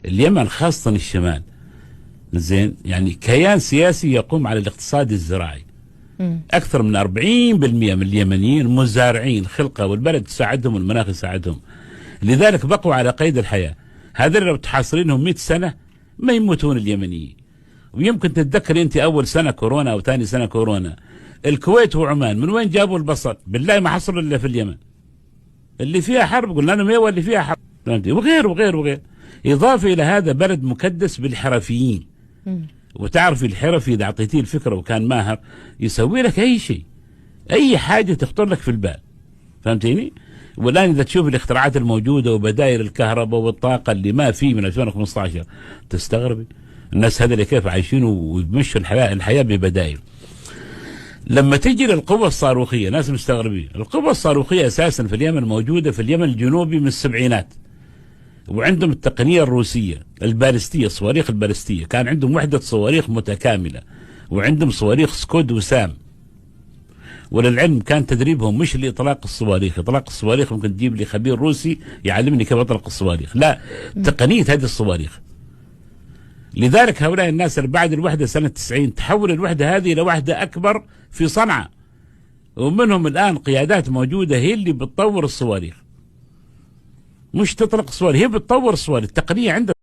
اليمن خاصة الشمال زين يعني كيان سياسي يقوم على الاقتصاد الزراعي. أكثر من 40% من اليمنيين مزارعين خلقة، والبلد تساعدهم والمناخ يساعدهم، لذلك بقوا على قيد الحياة. هذا لو تحاصرينهم 100 سنة ما يموتون اليمنيين. ويمكن تتذكر أنت أول سنة كورونا أو ثاني سنة كورونا، الكويت وعمان من وين جابوا البصل؟ بالله ما حصلوا إلا في اليمن اللي فيها حرب، قلنا لهم ايوه اللي فيها حرب، وغير وغير وغير. إضافة إلى هذا بلد مكدس بالحرفيين، وتعرفي الحرفي إذا أعطيتيه الفكرة وكان ماهر يسوي لك أي شيء، أي حاجة تخطر لك في البال، فهمتيني؟ والآن إذا تشوف الاختراعات الموجودة وبدائل الكهرباء والطاقة اللي ما في من 2015 تستغربي الناس هذا اللي كيف عايشين ويمشوا الحياة ببدائل. لما تجي للقوة الصاروخية ناس مستغربين، القوة الصاروخية أساسا في اليمن موجودة في اليمن الجنوبي من السبعينات، وعندهم التقنية الروسية البالستية، الصواريخ البالستية، كان عندهم وحدة صواريخ متكاملة، وعندهم صواريخ سكود وسام. وللعلم كان تدريبهم مش لإطلاق الصواريخ، إطلاق الصواريخ ممكن تجيب لي خبير روسي يعلمني كيف أطلق الصواريخ، لا، تقنية هذه الصواريخ. لذلك هؤلاء الناس اللي بعد الوحدة سنة 90 تحول الوحدة هذه إلى وحدة أكبر في صنعاء، ومنهم الآن قيادات موجودة هي اللي بتطور الصواريخ، مش تطلق الصواريخ، هي بتطور الصواريخ، التقنية عندها.